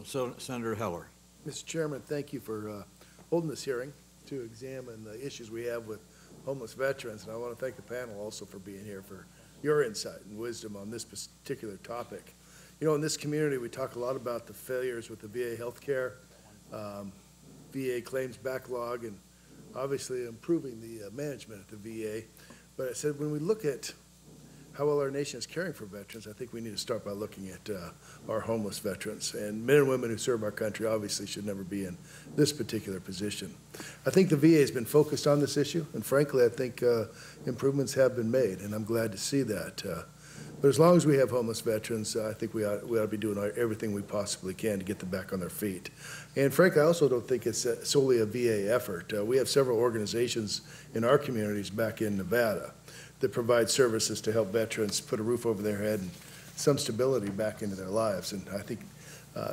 So Senator Heller. Mr. Chairman, thank you for holding this hearing to examine the issues we have with homeless veterans. And I want to thank the panel also for being here, for your insight and wisdom on this particular topic. You know, in this community, we talk a lot about the failures with the VA healthcare, VA claims backlog, and obviously improving the management at the VA. But I said, when we look at how well our nation is caring for veterans, I think we need to start by looking at our homeless veterans. And men and women who serve our country obviously should never be in this particular position. I think the VA has been focused on this issue, and frankly, I think improvements have been made, and I'm glad to see that. But as long as we have homeless veterans, I think we ought to be doing everything we possibly can to get them back on their feet. And frankly, I also don't think it's solely a VA effort. We have several organizations in our communities back in Nevada that provide services to help veterans put a roof over their head and some stability back into their lives. And I think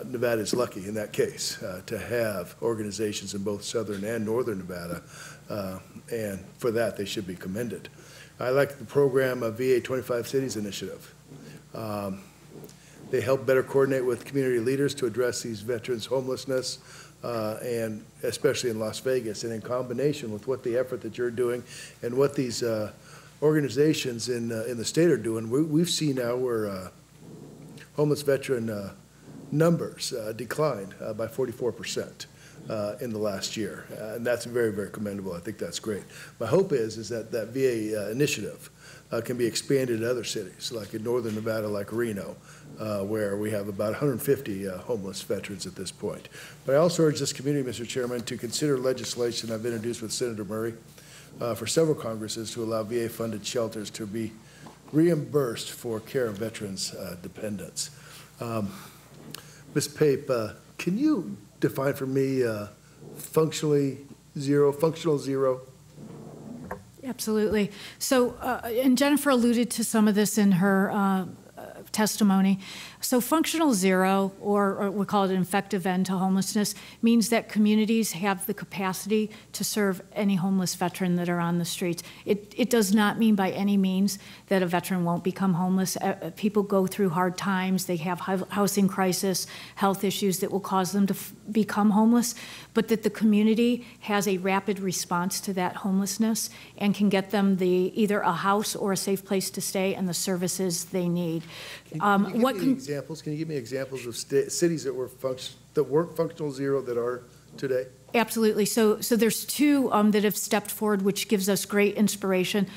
Nevada is lucky in that case to have organizations in both southern and northern Nevada, and for that they should be commended. I like the program VA 25 Cities Initiative. They help better coordinate with community leaders to address these veterans' homelessness, and especially in Las Vegas. And in combination with what the effort that you're doing and what these organizations in the state are doing, we've seen now where homeless veteran numbers declined by 44%. In the last year, and that's very, very commendable. I think that's great. My hope is that that VA initiative can be expanded to other cities, like in northern Nevada, like Reno, where we have about 150 homeless veterans at this point. But I also urge this community, Mr. Chairman, to consider legislation I've introduced with Senator Murray for several Congresses to allow VA-funded shelters to be reimbursed for care of veterans' dependents. Ms. Pape, can you define for me functional zero? Absolutely. So, and Jennifer alluded to some of this in her testimony. So functional zero, or we call it an effective end to homelessness, means that communities have the capacity to serve any homeless veteran that are on the streets. It does not mean by any means that a veteran won't become homeless. People go through hard times. They have housing crisis, health issues that will cause them to become homeless, but that the community has a rapid response to that homelessness and can get them either a house or a safe place to stay and the services they need. Can you give me examples of cities that weren't functional zero that are today? Absolutely. So there's two that have stepped forward, which gives us great inspiration.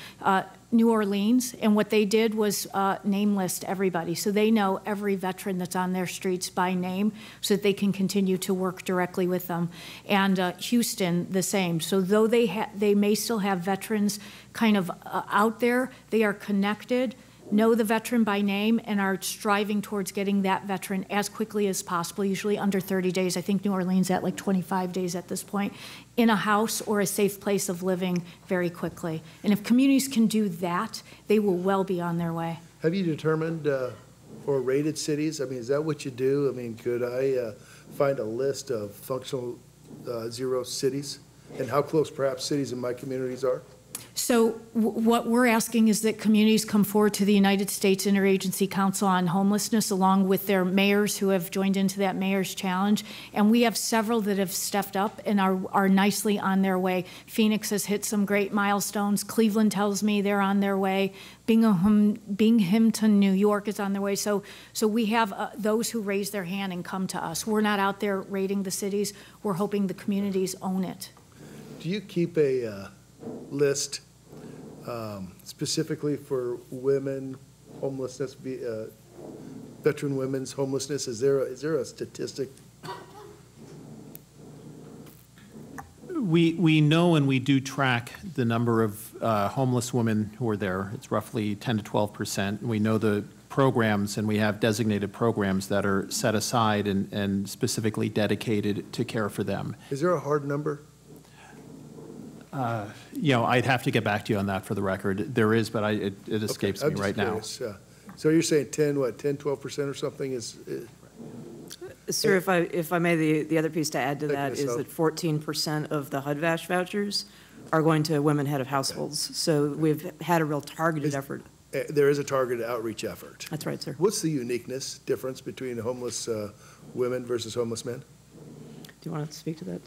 New Orleans, and what they did was name list everybody. So they know every veteran that's on their streets by name so that they can continue to work directly with them. And Houston, the same. So though they may still have veterans kind of out there, they are connected, know the veteran by name, and are striving towards getting that veteran as quickly as possible, usually under 30 days. I think New Orleans at like 25 days at this point, in a house or a safe place of living very quickly. And if communities can do that, they will well be on their way. Have you determined or rated cities? I mean, is that what you do? I mean, could I find a list of functional zero cities and how close perhaps cities in my communities are? So what we're asking is that communities come forward to the United States Interagency Council on Homelessness along with their mayors who have joined into that Mayor's Challenge. And we have several that have stepped up and are nicely on their way. Phoenix has hit some great milestones. Cleveland tells me they're on their way. Binghamton, New York is on their way. So we have those who raise their hand and come to us. We're not out there rating the cities. We're hoping the communities own it. Do you keep a list specifically for women homelessness, veteran women's homelessness? Is there a statistic? We know, and we do track the number of homeless women who are there. It's roughly 10 to 12%. We know the programs, and we have designated programs that are set aside and specifically dedicated to care for them. Is there a hard number? You know, I'd have to get back to you on that for the record. There is, but it escapes me right now. So you're saying 10, 12% or something is? Sir, if I may, the other piece to add to that is that 14% of the HUD-VASH vouchers are going to women head of households. So we've had a real targeted effort. There is a targeted outreach effort. That's right, sir. What's the uniqueness difference between a homeless women versus homeless men? Do you want to speak to that?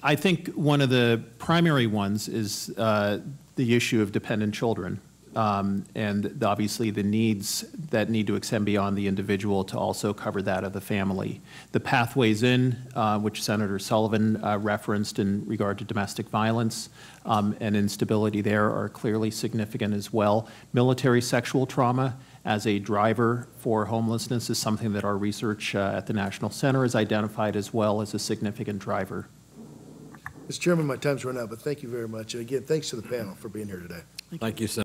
I think one of the primary ones is the issue of dependent children, and obviously the needs that need to extend beyond the individual to also cover that of the family. The pathways in, which Senator Sullivan referenced in regard to domestic violence and instability there, are clearly significant as well. Military sexual trauma as a driver for homelessness is something that our research at the National Center has identified as well as a significant driver. Mr. Chairman, my time's run out, but thank you very much. And again, thanks to the panel for being here today. Thank you, Senator.